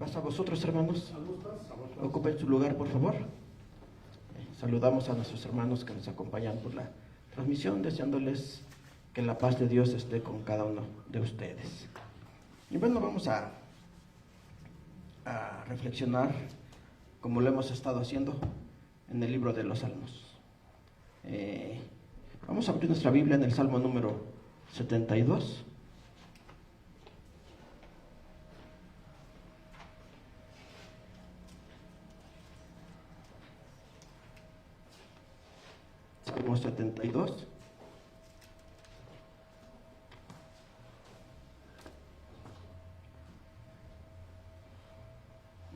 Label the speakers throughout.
Speaker 1: Pasa a vosotros, hermanos. Ocupen su lugar, por favor. Saludamos a nuestros hermanos que nos acompañan por la transmisión, deseándoles que la paz de Dios esté con cada uno de ustedes. Y bueno, vamos a reflexionar, como lo hemos estado haciendo, en el libro de los Salmos. Vamos a abrir nuestra Biblia en el Salmo número 72. Salmo 72.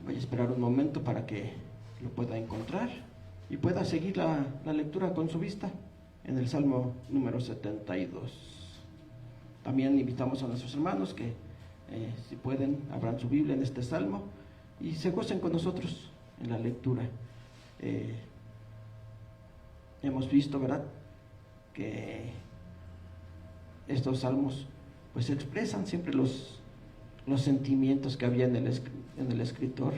Speaker 1: Voy a esperar un momento para que lo pueda encontrar y pueda seguir la lectura con su vista en el Salmo número 72. También invitamos a nuestros hermanos que, si pueden, abran su Biblia en este Salmo y se gocen con nosotros en la lectura. Hemos visto, ¿verdad?, que estos salmos pues expresan siempre los sentimientos que había en el escritor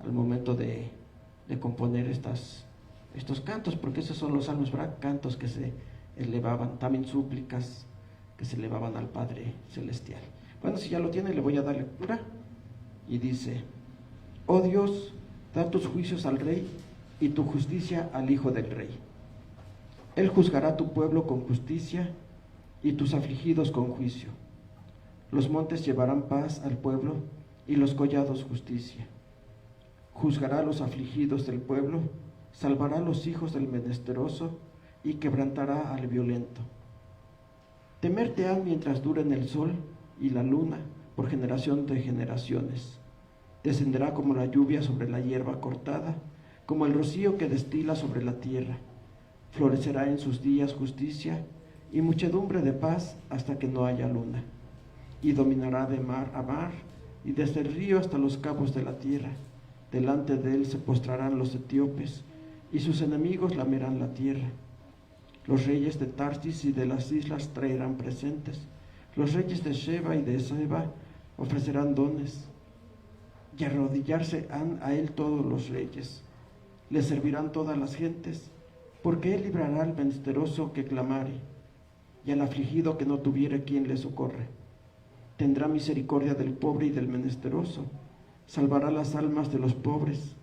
Speaker 1: al momento de componer estos cantos, porque esos son los salmos, ¿verdad?, cantos que se elevaban, también súplicas que se elevaban al Padre Celestial. Bueno, si ya lo tiene, le voy a dar lectura y dice: Oh Dios, da tus juicios al Rey y tu justicia al Hijo del Rey. Él juzgará a tu pueblo con justicia y tus afligidos con juicio. Los montes llevarán paz al pueblo y los collados justicia. Juzgará a los afligidos del pueblo, salvará a los hijos del menesteroso y quebrantará al violento. Temerte han mientras duren el sol y la luna por generación de generaciones. Descenderá como la lluvia sobre la hierba cortada, como el rocío que destila sobre la tierra. Florecerá en sus días justicia y muchedumbre de paz hasta que no haya luna. Y dominará de mar a mar y desde el río hasta los cabos de la tierra. Delante de él se postrarán los etíopes y sus enemigos lamerán la tierra. Los reyes de Tarsis y de las islas traerán presentes. Los reyes de Sheba y de Seba ofrecerán dones. Y arrodillarse han a él todos los reyes. Le servirán todas las gentes, porque él librará al menesteroso que clamare, y al afligido que no tuviere quien le socorre. Tendrá misericordia del pobre y del menesteroso, salvará las almas de los pobres,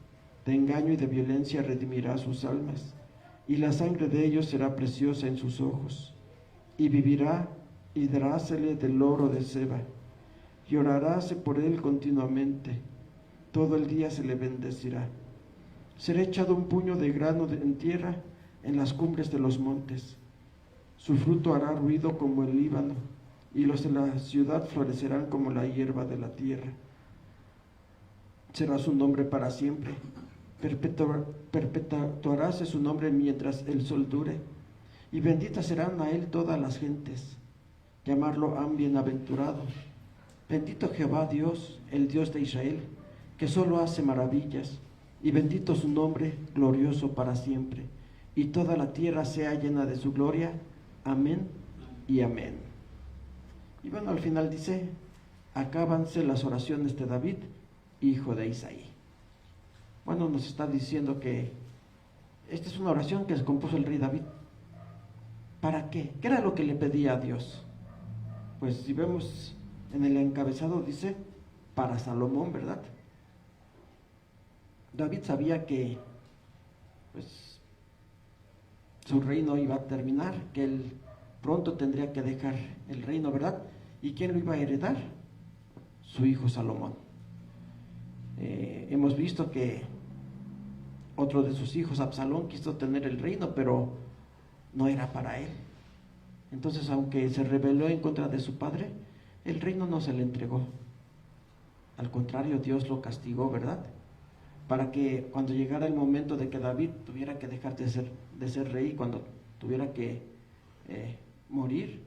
Speaker 1: de engaño y de violencia redimirá sus almas, y la sangre de ellos será preciosa en sus ojos. Y vivirá, y darásele del oro de Seba, y oraráse por él continuamente, todo el día se le bendecirá. Será echado un puño de grano en tierra, en las cumbres de los montes. Su fruto hará ruido como el Líbano, y los de la ciudad florecerán como la hierba de la tierra. Será su nombre para siempre, perpetuaráse su nombre mientras el sol dure, y benditas serán a él todas las gentes. Llamarlo han bienaventurado. Bendito Jehová Dios, el Dios de Israel, que solo hace maravillas, y bendito su nombre, glorioso para siempre. Y toda la tierra sea llena de su gloria. Amén y amén. Y bueno, al final dice: acábanse las oraciones de David, hijo de Isaí. Bueno, nos está diciendo que esta es una oración que se compuso el rey David. ¿Para qué? ¿Qué era lo que le pedía a Dios? Pues si vemos en el encabezado dice para Salomón, ¿verdad? David sabía que pues su reino iba a terminar, que él pronto tendría que dejar el reino, ¿verdad? ¿Y quién lo iba a heredar? Su hijo Salomón. Hemos visto que otro de sus hijos, Absalón, quiso tener el reino, pero no era para él. Entonces, aunque se rebeló en contra de su padre, el reino no se le entregó. Al contrario, Dios lo castigó, ¿verdad?, para que cuando llegara el momento de que David tuviera que dejar de ser rey, cuando tuviera que morir,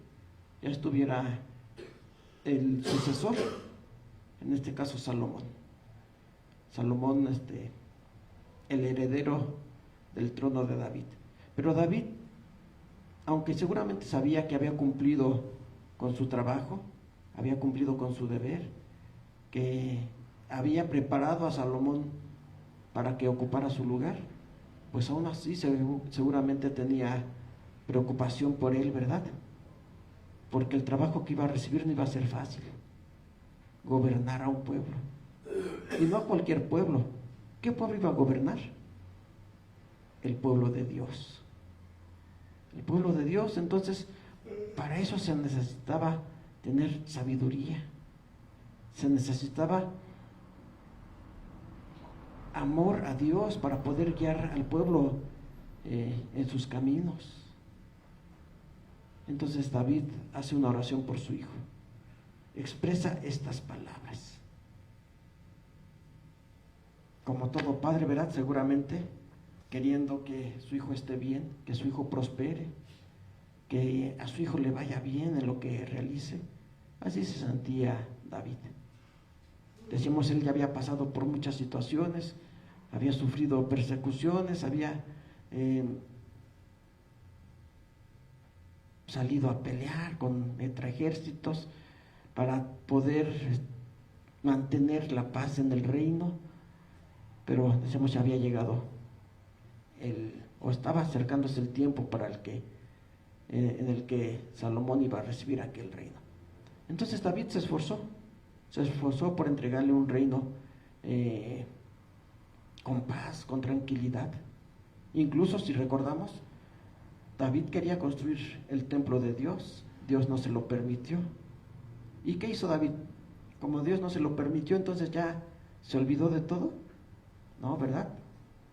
Speaker 1: ya estuviera el sucesor, en este caso Salomón. Salomón, el heredero del trono de David. Pero David, aunque seguramente sabía que había cumplido con su trabajo, había cumplido con su deber, que había preparado a Salomón para que ocupara su lugar, pues aún así seguramente tenía preocupación por él, ¿verdad? Porque el trabajo que iba a recibir no iba a ser fácil. Gobernar a un pueblo, y no a cualquier pueblo. ¿Qué pueblo iba a gobernar? El pueblo de Dios. El pueblo de Dios. Entonces, para eso se necesitaba tener sabiduría, se necesitaba amor a Dios para poder guiar al pueblo en sus caminos. Entonces David hace una oración por su hijo, expresa estas palabras. Como todo padre, ¿verdad? Seguramente queriendo que su hijo esté bien, que su hijo prospere, que a su hijo le vaya bien en lo que realice. Así se sentía David. Decíamos, él ya había pasado por muchas situaciones, había sufrido persecuciones, había salido a pelear contra ejércitos para poder mantener la paz en el reino, pero decíamos, ya había llegado o estaba acercándose el tiempo para en el que Salomón iba a recibir aquel reino. Entonces David se esforzó por entregarle un reino con paz, con tranquilidad. Incluso si recordamos, David quería construir el templo de Dios, Dios no se lo permitió. ¿Y qué hizo David? Como Dios no se lo permitió, entonces ya se olvidó de todo. No, ¿verdad?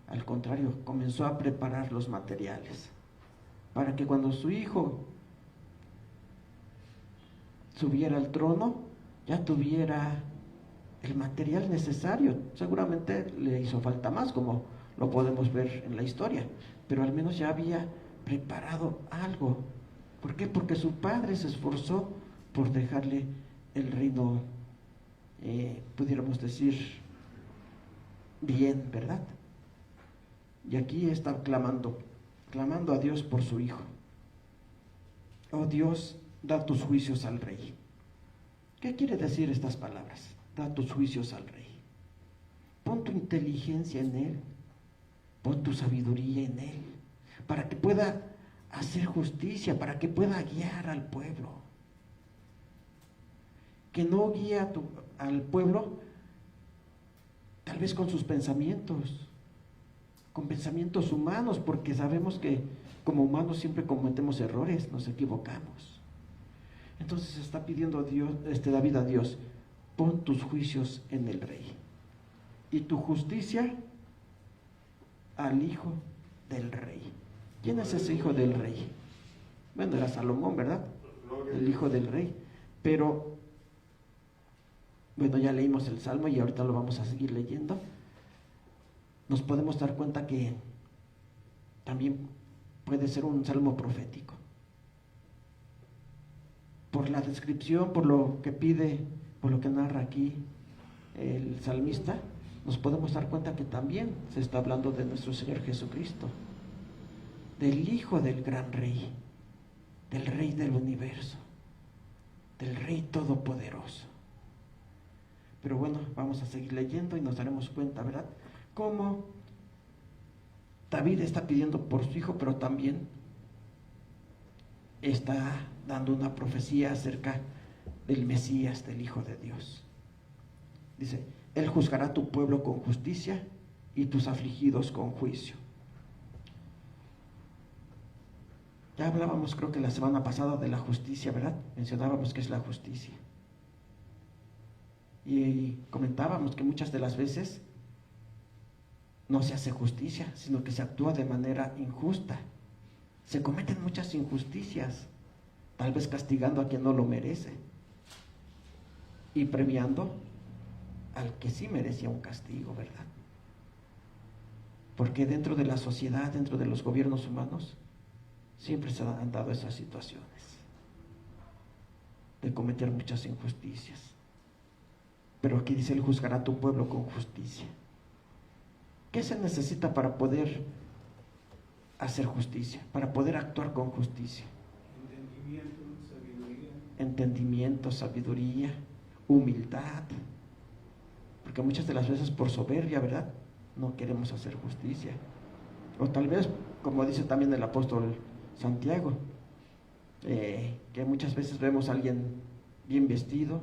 Speaker 1: Al contrario, comenzó a preparar los materiales para que cuando su hijo subiera al trono, ya tuviera el material necesario. Seguramente le hizo falta más, como lo podemos ver en la historia, pero al menos ya había preparado algo. ¿Por qué? Porque su padre se esforzó por dejarle el reino, pudiéramos decir, bien, ¿verdad? Y aquí está clamando a Dios por su hijo. Oh Dios, da tus juicios al rey. ¿Qué quiere decir estas palabras? Da tus juicios al rey. Pon tu inteligencia en él, pon tu sabiduría en él, para que pueda hacer justicia, para que pueda guiar al pueblo. Que no guíe al pueblo tal vez con sus pensamientos, con pensamientos humanos, porque sabemos que como humanos siempre cometemos errores, nos equivocamos. Entonces está pidiendo David a Dios, pon tus juicios en el rey y tu justicia al hijo del rey. ¿Quién es ese hijo del rey? Bueno, era Salomón, ¿verdad? El hijo del rey. Pero, bueno, ya leímos el Salmo y ahorita lo vamos a seguir leyendo. Nos podemos dar cuenta que también puede ser un salmo profético. Por la descripción, por lo que pide, por lo que narra aquí el salmista, nos podemos dar cuenta que también se está hablando de nuestro Señor Jesucristo, del Hijo del gran Rey, del Rey del universo, del Rey todopoderoso. Pero bueno, vamos a seguir leyendo y nos daremos cuenta, ¿verdad?, cómo David está pidiendo por su hijo, pero también está dando una profecía acerca del Mesías, del Hijo de Dios. Dice, Él juzgará a tu pueblo con justicia y tus afligidos con juicio. Ya hablábamos, creo que la semana pasada, de la justicia, ¿verdad? Mencionábamos qué es la justicia. Y comentábamos que muchas de las veces no se hace justicia, sino que se actúa de manera injusta. Se cometen muchas injusticias, tal vez castigando a quien no lo merece y premiando al que sí merecía un castigo, ¿verdad? Porque dentro de la sociedad, dentro de los gobiernos humanos, siempre se han dado esas situaciones de cometer muchas injusticias. Pero aquí dice, Él juzgará a tu pueblo con justicia. ¿Qué se necesita para poder hacer justicia, para poder actuar con justicia? Entendimiento, sabiduría, humildad. Porque porque muchas de las veces por soberbia, ¿verdad?, no queremos hacer justicia. O tal vez, como dice también el apóstol Santiago, que muchas veces vemos a alguien bien vestido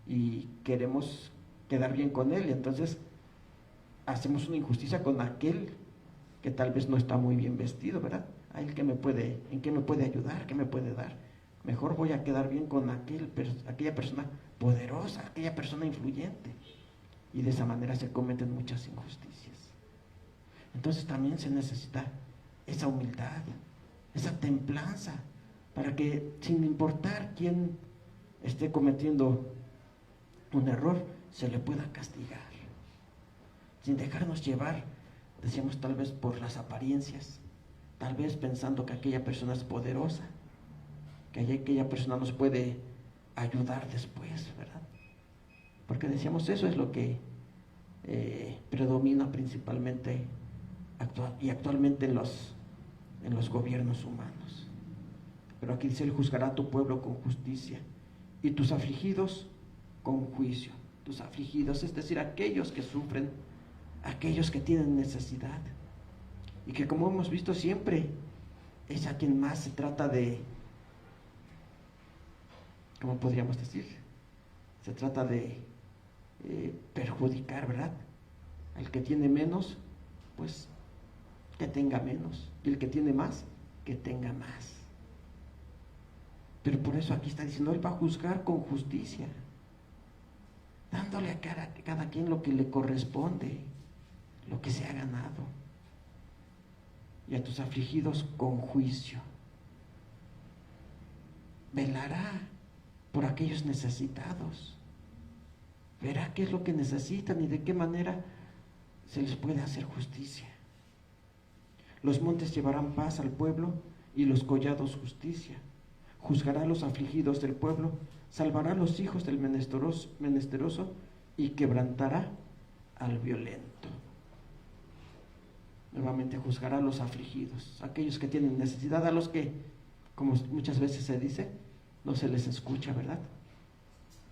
Speaker 1: y queremos quedar bien con él, y entonces hacemos una injusticia con aquel que tal vez no está muy bien vestido, ¿verdad? ¿A él en qué me puede ayudar? ¿Qué me puede dar? Mejor voy a quedar bien con aquella persona poderosa, aquella persona influyente. Y de esa manera se cometen muchas injusticias. Entonces también se necesita esa humildad, esa templanza, para que sin importar quién esté cometiendo un error, se le pueda castigar. Sin dejarnos llevar, decíamos, tal vez por las apariencias, tal vez pensando que aquella persona es poderosa, que aquella persona nos puede ayudar después, ¿verdad? Porque decíamos, eso es lo que predomina principalmente actualmente en los gobiernos humanos. Pero aquí dice: Él juzgará a tu pueblo con justicia y tus afligidos con juicio. Tus afligidos, es decir, aquellos que sufren, aquellos que tienen necesidad, y que, como hemos visto, siempre es a quien más se trata de, ¿cómo podríamos decir? Se trata de perjudicar, ¿verdad? Al que tiene menos, pues que tenga menos, y el que tiene más, que tenga más. Pero por eso aquí está diciendo: Él va a juzgar con justicia, dándole a cada quien lo que le corresponde, lo que se ha ganado, y a tus afligidos con juicio. Velará por aquellos necesitados, verá qué es lo que necesitan y de qué manera se les puede hacer justicia. Los montes llevarán paz al pueblo y los collados justicia. Juzgará a los afligidos del pueblo, salvará a los hijos del menesteroso y quebrantará al violento. Nuevamente juzgará a los afligidos, aquellos que tienen necesidad, a los que, como muchas veces se dice, no se les escucha, ¿verdad?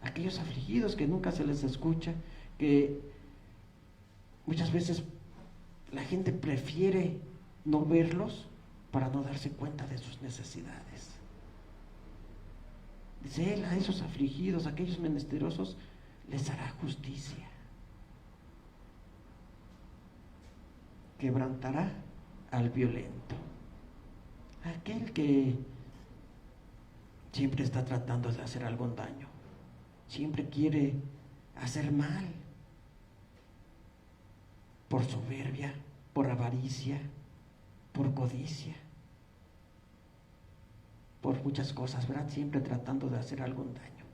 Speaker 1: Aquellos afligidos que nunca se les escucha, que muchas veces la gente prefiere no verlos para no darse cuenta de sus necesidades. Dice: Él a esos afligidos, a aquellos menesterosos, les hará justicia. Quebrantará al violento. Aquel que siempre está tratando de hacer algún daño, siempre quiere hacer mal, por soberbia, por avaricia, por codicia, por muchas cosas, ¿verdad? Siempre tratando de hacer algún daño,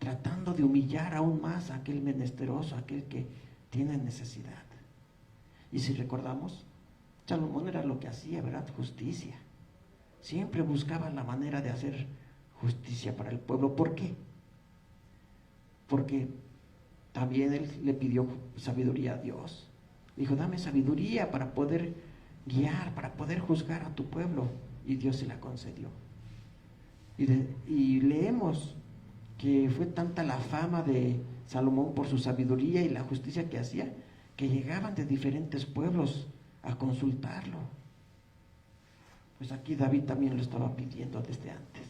Speaker 1: tratando de humillar aún más a aquel menesteroso, a aquel que tiene necesidad. Y si recordamos, Salomón era lo que hacía, ¿verdad? Justicia. Siempre buscaba la manera de hacer justicia para el pueblo. ¿Por qué? Porque también él le pidió sabiduría a Dios. Dijo: dame sabiduría para poder guiar, para poder juzgar a tu pueblo. Y Dios se la concedió. Y leemos que fue tanta la fama de Salomón por su sabiduría y la justicia que hacía, que llegaban de diferentes pueblos a consultarlo. Pues aquí David también lo estaba pidiendo desde antes.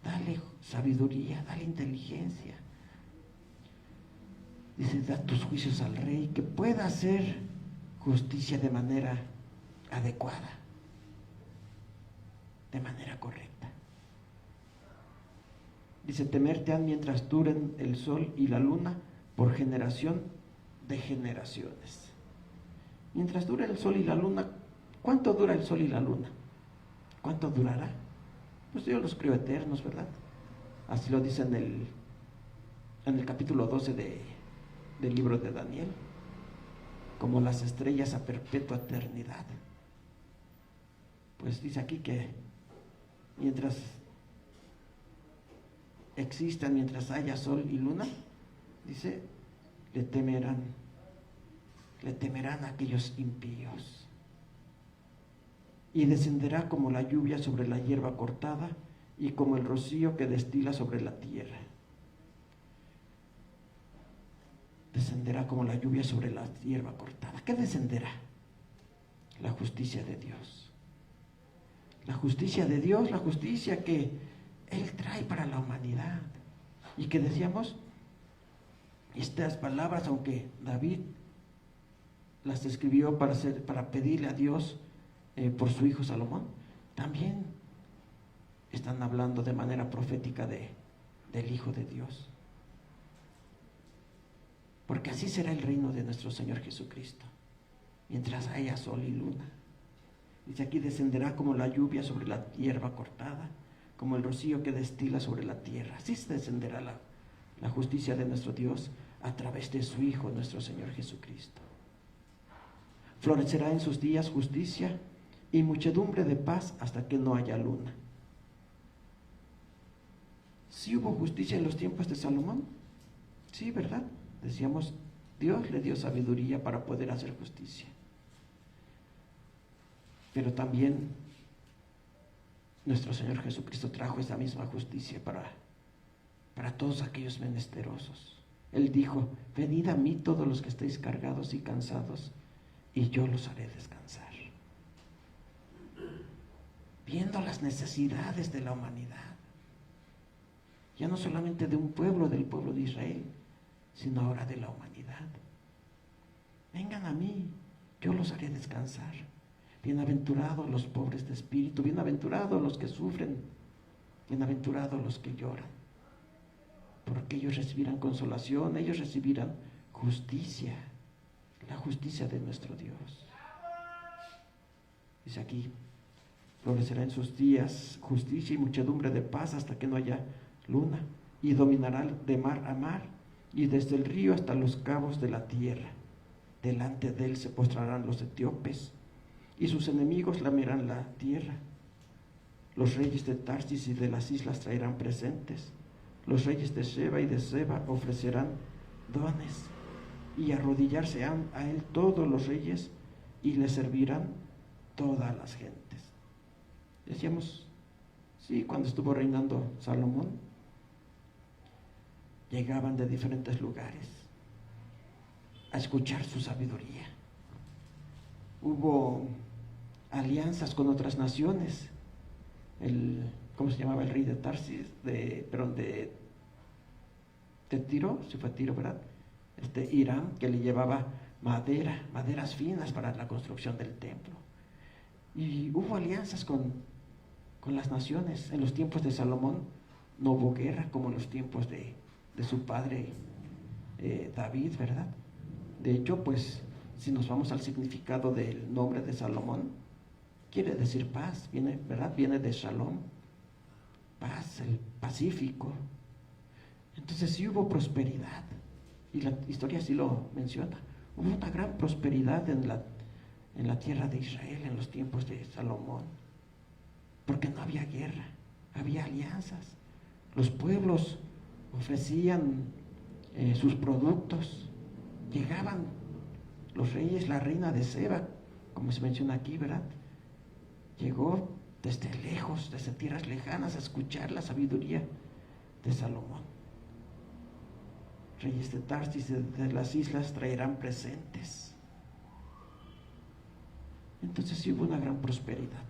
Speaker 1: Dale sabiduría, dale inteligencia. Dice: da tus juicios al rey, que pueda hacer justicia de manera adecuada, de manera correcta. Dice: temerte han mientras duren el sol y la luna, por generación de generaciones. Mientras dure el sol y la luna, ¿cuánto dura el sol y la luna? ¿Cuánto durará? Pues Dios los creó eternos, ¿verdad? Así lo dice en el capítulo 12 del libro de Daniel, como las estrellas a perpetua eternidad. Pues dice aquí que mientras existan, mientras haya sol y luna, dice, le temerán a aquellos impíos. Y descenderá como la lluvia sobre la hierba cortada y como el rocío que destila sobre la tierra. descenderá como la lluvia sobre la hierba cortada. ¿Qué descenderá? La justicia de Dios. La justicia de Dios, la justicia que Él trae para la humanidad. Y que decíamos, estas palabras, aunque David las escribió para pedirle a Dios por su hijo Salomón, también están hablando de manera profética del Hijo de Dios. Porque así será el reino de nuestro Señor Jesucristo, mientras haya sol y luna. Dice aquí, descenderá como la lluvia sobre la hierba cortada, como el rocío que destila sobre la tierra. Así se descenderá la justicia de nuestro Dios a través de su Hijo, nuestro Señor Jesucristo. Florecerá en sus días justicia y muchedumbre de paz hasta que no haya luna. ¿Sí hubo justicia en los tiempos de Salomón? Sí, ¿verdad? Decíamos, Dios le dio sabiduría para poder hacer justicia. Pero también nuestro Señor Jesucristo trajo esa misma justicia para todos aquellos menesterosos. Él dijo, venid a mí todos los que estéis cargados y cansados, y yo los haré descansar. Viendo las necesidades de la humanidad, ya no solamente de un pueblo, del pueblo de Israel, sino ahora de la humanidad. Vengan a mí, yo los haré descansar. Bienaventurados los pobres de espíritu, bienaventurados los que sufren, bienaventurados los que lloran, porque ellos recibirán consolación, ellos recibirán justicia, la justicia de nuestro Dios. Dice aquí, florecerá en sus días justicia y muchedumbre de paz hasta que no haya luna, y dominará de mar a mar, y desde el río hasta los cabos de la tierra. Delante de él se postrarán los etíopes, y sus enemigos lamerán la tierra. Los reyes de Tarsis y de las islas traerán presentes. Los reyes de Sheba y de Seba ofrecerán dones, y arrodillarse a él todos los reyes, y le servirán todas las gentes. Decíamos, sí, cuando estuvo reinando Salomón, llegaban de diferentes lugares a escuchar su sabiduría. Hubo alianzas con otras naciones. ¿Cómo se llamaba el rey de Tarsis? De Tiro, si fue Tiro, ¿verdad? Irán, que le llevaba maderas finas para la construcción del templo. Y hubo alianzas con las naciones. En los tiempos de Salomón no hubo guerra como en los tiempos de su padre David, ¿verdad? De hecho, pues, si nos vamos al significado del nombre de Salomón, quiere decir paz, ¿verdad? Viene de Shalom, paz, el pacífico. Entonces sí hubo prosperidad, y la historia sí lo menciona. Hubo una gran prosperidad en la tierra de Israel en los tiempos de Salomón, porque no había guerra, había alianzas. Los pueblos ofrecían sus productos, llegaban los reyes, la reina de Seba, como se menciona aquí, ¿verdad? Llegó desde lejos, desde tierras lejanas, a escuchar la sabiduría de Salomón. Reyes de Tarsis de las islas traerán presentes. Entonces sí hubo una gran prosperidad.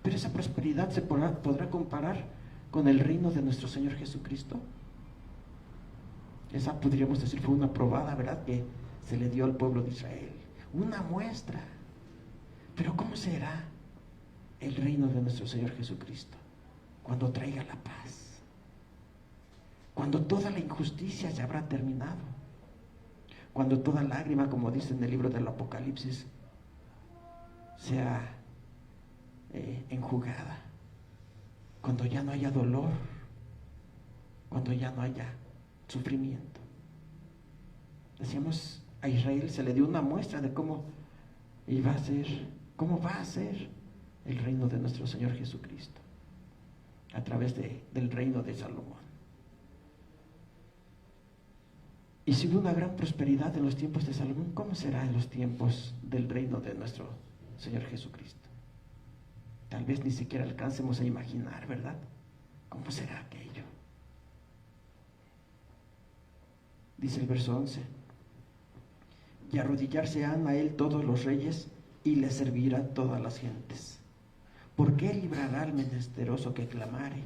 Speaker 1: Pero esa prosperidad se podrá comparar con el reino de nuestro Señor Jesucristo. Esa, podríamos decir, fue una probada, ¿verdad?, que se le dio al pueblo de Israel. Una muestra. Pero ¿cómo será el reino de nuestro Señor Jesucristo? Cuando traiga la paz, cuando toda la injusticia se habrá terminado, cuando toda lágrima, como dice en el libro del Apocalipsis, sea enjugada, cuando ya no haya dolor, cuando ya no haya sufrimiento. Decíamos, a Israel se le dio una muestra de cómo va a ser el reino de nuestro Señor Jesucristo a través del reino de Salomón. Y si hubo una gran prosperidad en los tiempos de Salomón, ¿cómo será en los tiempos del reino de nuestro Señor Jesucristo? Tal vez ni siquiera alcancemos a imaginar, ¿verdad? ¿Cómo será aquello? Dice el verso 11: y arrodillarse han a él todos los reyes, y le servirán todas las gentes. Porque él librará al menesteroso que clamare,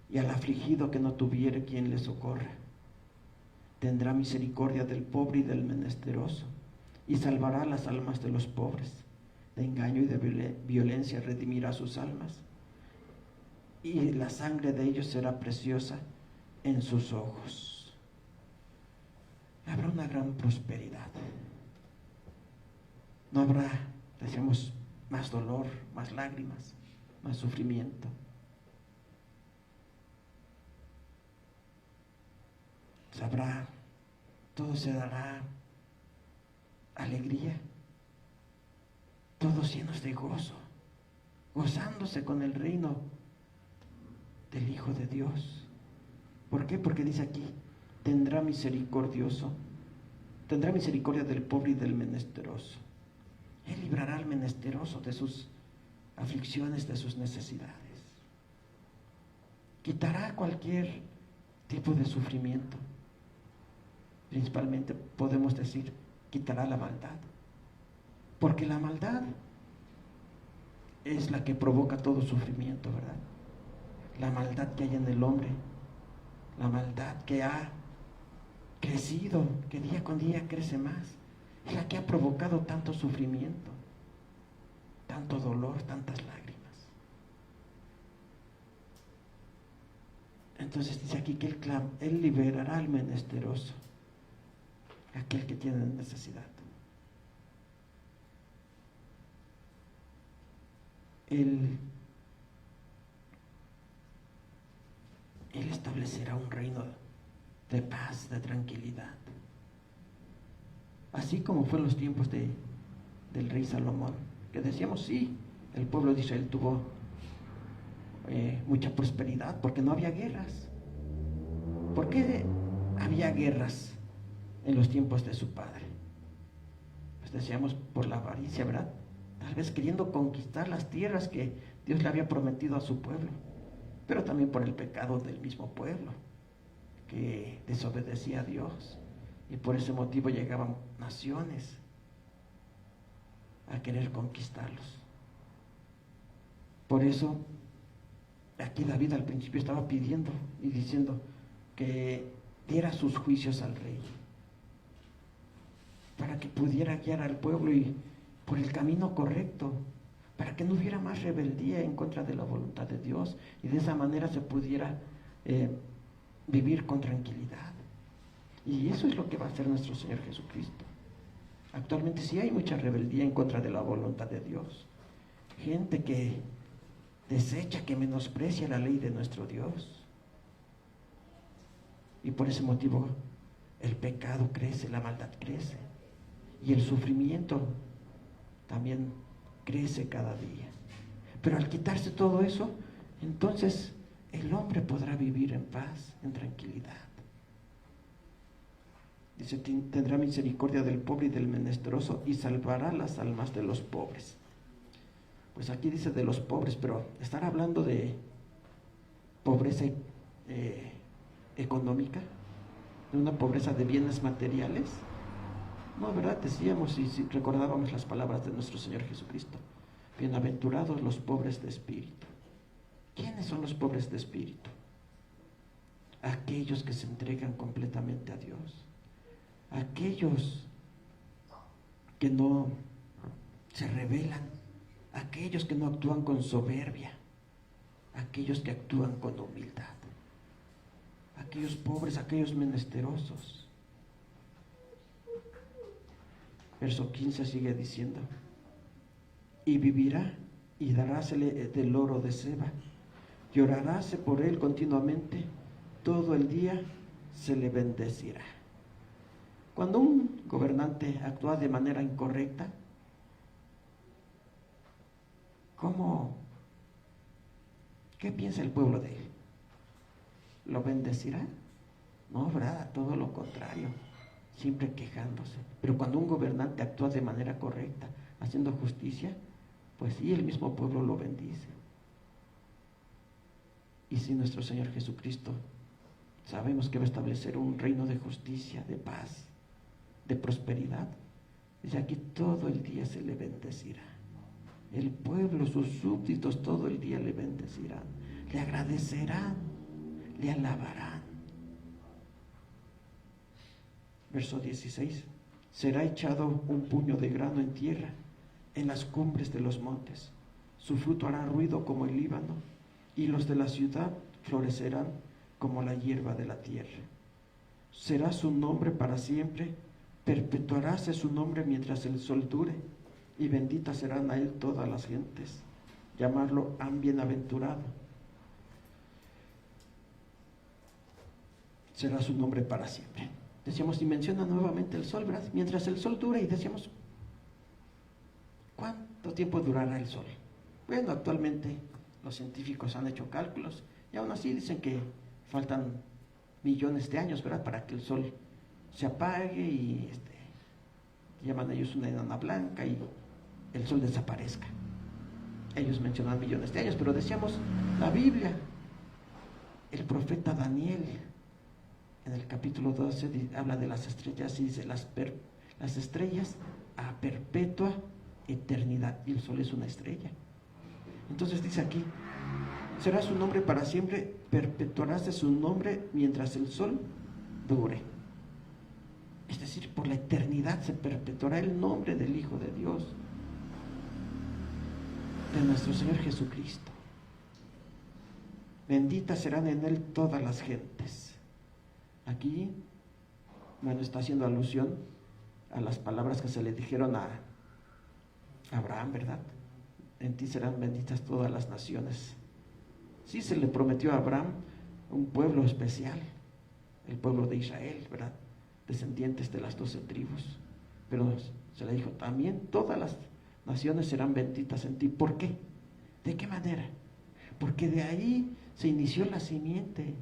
Speaker 1: y al afligido que no tuviere quien le socorra. Tendrá misericordia del pobre y del menesteroso, y salvará las almas de los pobres. De engaño y de violencia redimirá sus almas, y la sangre de ellos será preciosa en sus ojos. Habrá una gran prosperidad. No habrá, decíamos, más dolor, más lágrimas, más sufrimiento. Sabrá, todo se dará alegría, todos llenos de gozo, gozándose con el reino del Hijo de Dios. ¿Por qué? Porque dice aquí, tendrá misericordia del pobre y del menesteroso. Él librará al menesteroso de sus aflicciones, de sus necesidades. Quitará cualquier tipo de sufrimiento. Principalmente podemos decir, quitará la maldad. Porque la maldad es la que provoca todo sufrimiento, ¿verdad? La maldad que hay en el hombre, la maldad que ha crecido, que día con día crece más, es la que ha provocado tanto sufrimiento, tanto dolor, tantas lágrimas. Entonces dice aquí que él liberará al menesteroso, aquel que tiene necesidad. Él establecerá un reino de paz, de tranquilidad. Así como fue en los tiempos del rey Salomón, que decíamos, sí, el pueblo de Israel tuvo mucha prosperidad porque no había guerras. ¿Por qué había guerras en los tiempos de su padre? Pues decíamos, por la avaricia, ¿verdad? Tal vez queriendo conquistar las tierras que Dios le había prometido a su pueblo, pero también por el pecado del mismo pueblo, que desobedecía a Dios, y por ese motivo llegaban naciones a querer conquistarlos. Por eso, aquí David al principio estaba pidiendo y diciendo que diera sus juicios al rey, para que pudiera guiar al pueblo y por el camino correcto, para que no hubiera más rebeldía en contra de la voluntad de Dios, y de esa manera se pudiera vivir con tranquilidad. Y eso es lo que va a hacer nuestro Señor Jesucristo. Actualmente sí hay mucha rebeldía en contra de la voluntad de Dios, gente que desecha, que menosprecia la ley de nuestro Dios, y por ese motivo el pecado crece, la maldad crece, y el sufrimiento también crece cada día. Pero al quitarse todo eso, entonces el hombre podrá vivir en paz, en tranquilidad. Dice, tendrá misericordia del pobre y del menesteroso, y salvará las almas de los pobres. Pues aquí dice de los pobres, pero estará hablando de pobreza económica, de una pobreza de bienes materiales. No, ¿verdad? Decíamos, y si recordábamos las palabras de nuestro Señor Jesucristo, bienaventurados los pobres de espíritu. ¿Quiénes son los pobres de espíritu? Aquellos que se entregan completamente a Dios, aquellos que no se rebelan, aquellos que no actúan con soberbia, aquellos que actúan con humildad, aquellos pobres, aquellos menesterosos. Verso 15 sigue diciendo, y vivirá y darásele del oro de Seba, y oraráse por él continuamente, todo el día se le bendecirá. Cuando un gobernante actúa de manera incorrecta, ¿qué piensa el pueblo de él? ¿Lo bendecirá? No, ¿verdad? Todo lo contrario, siempre quejándose. Pero cuando un gobernante actúa de manera correcta, haciendo justicia, pues sí, el mismo pueblo lo bendice. Y si nuestro Señor Jesucristo sabemos que va a establecer un reino de justicia, de paz, de prosperidad, Dice aquí, todo el día se le bendecirá. El pueblo, sus súbditos, todo el día le bendecirán, le agradecerán, le alabarán. Verso 16. Será echado un puño de grano en tierra, en las cumbres de los montes. Su fruto hará ruido como el Líbano, y los de la ciudad florecerán como la hierba de la tierra. Será su nombre para siempre, perpetuaráse su nombre mientras el sol dure, y benditas serán a él todas las gentes. Llamarlo han bienaventurado. Será su nombre para siempre. Decíamos, y menciona nuevamente el sol, ¿verdad? Mientras el sol dure, y decíamos, ¿cuánto tiempo durará el sol? Bueno, actualmente los científicos han hecho cálculos, y aún así dicen que faltan millones de años, ¿verdad?, para que el sol se apague y llaman ellos una enana blanca y el sol desaparezca. Ellos mencionan millones de años, pero decíamos, la Biblia, el profeta Daniel, en el capítulo 12 habla de las estrellas y dice, las estrellas a perpetua eternidad, y el sol es una estrella. Entonces dice aquí, será su nombre para siempre, perpetuarás su nombre mientras el sol dure. Es decir, por la eternidad se perpetuará el nombre del Hijo de Dios, de nuestro Señor Jesucristo. Benditas serán en él todas las gentes. Aquí, bueno, está haciendo alusión a las palabras que se le dijeron a Abraham, ¿verdad? En ti serán benditas todas las naciones. Sí, se le prometió a Abraham un pueblo especial, el pueblo de Israel, ¿verdad?, descendientes de las 12 tribus, pero se le dijo también, todas las naciones serán benditas en ti. ¿Por qué? ¿De qué manera? Porque de ahí se inició la simiente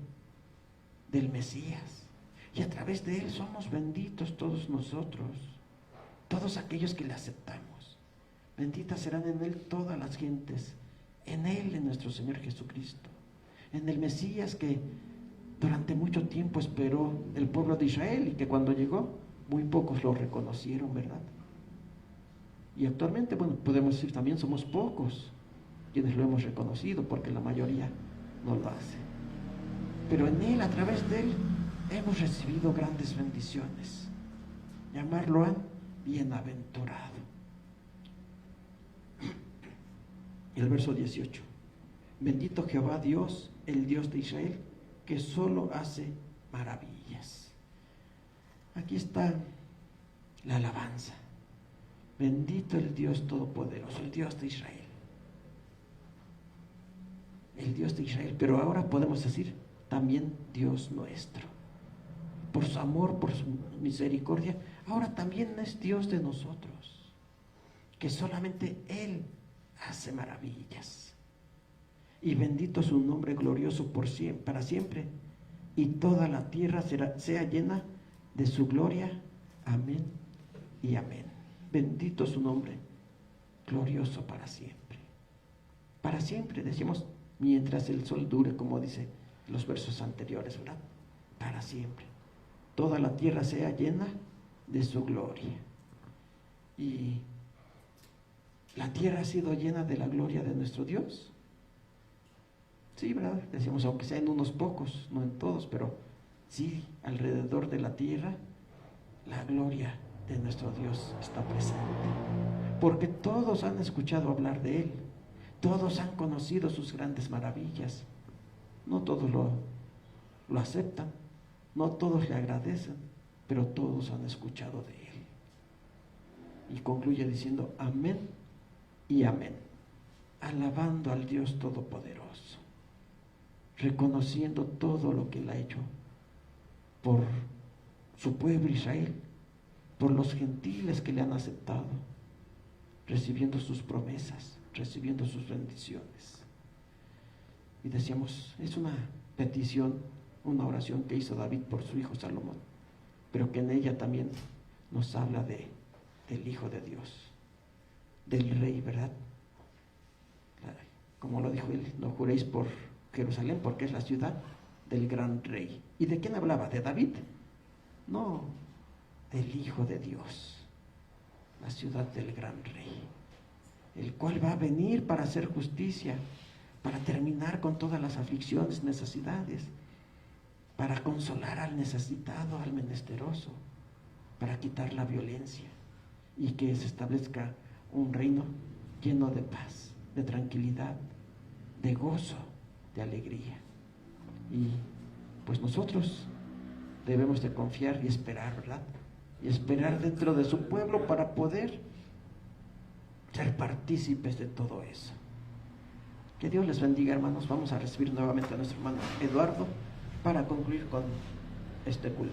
Speaker 1: del Mesías, y a través de él somos benditos todos nosotros, todos aquellos que le aceptamos. Benditas serán en él todas las gentes, en él, en nuestro Señor Jesucristo, en el Mesías que durante mucho tiempo esperó el pueblo de Israel, y que cuando llegó muy pocos lo reconocieron, ¿verdad? Y actualmente, bueno, podemos decir también somos pocos quienes lo hemos reconocido, porque la mayoría no lo hace. Pero en él, a través de él, hemos recibido grandes bendiciones. Llamarlo a bienaventurado. El verso 18. Bendito Jehová Dios, el Dios de Israel, que solo hace maravillas. Aquí está la alabanza. Bendito el Dios Todopoderoso, el Dios de Israel. El Dios de Israel, pero ahora podemos decir también Dios nuestro. Por su amor, por su misericordia, ahora también es Dios de nosotros, que solamente Él hace maravillas. Y bendito su nombre glorioso por siempre, para siempre, y toda la tierra sea llena de su gloria. Amén y amén. Bendito su nombre glorioso para siempre. Para siempre, decimos, mientras el sol dure, como dice los versos anteriores, ¿verdad? Para siempre. Toda la tierra sea llena de su gloria. Y la tierra ha sido llena de la gloria de nuestro Dios. Sí, ¿verdad? Decimos, aunque sea en unos pocos, no en todos, pero sí, alrededor de la tierra, la gloria de nuestro Dios está presente. Porque todos han escuchado hablar de Él, todos han conocido sus grandes maravillas. No todos lo aceptan, no todos le agradecen, pero todos han escuchado de Él. Y concluye diciendo, amén y amén, alabando al Dios Todopoderoso, reconociendo todo lo que Él ha hecho por su pueblo Israel, por los gentiles que le han aceptado, recibiendo sus promesas, recibiendo sus bendiciones. Y decíamos, es una petición, una oración que hizo David por su hijo Salomón, pero que en ella también nos habla del Hijo de Dios, del Rey, ¿verdad? Como lo dijo él, no juréis por Jerusalén, porque es la ciudad del gran Rey. ¿Y de quién hablaba? ¿De David? No, del Hijo de Dios, la ciudad del gran rey, el cual va a venir para hacer justicia, para terminar con todas las aflicciones, necesidades, para consolar al necesitado, al menesteroso, para quitar la violencia y que se establezca un reino lleno de paz, de tranquilidad, de gozo, de alegría. Y pues nosotros debemos de confiar y esperar, ¿verdad? Y esperar dentro de su pueblo para poder ser partícipes de todo eso. Que Dios les bendiga, hermanos. Vamos a recibir nuevamente a nuestro hermano Eduardo para concluir con este culto.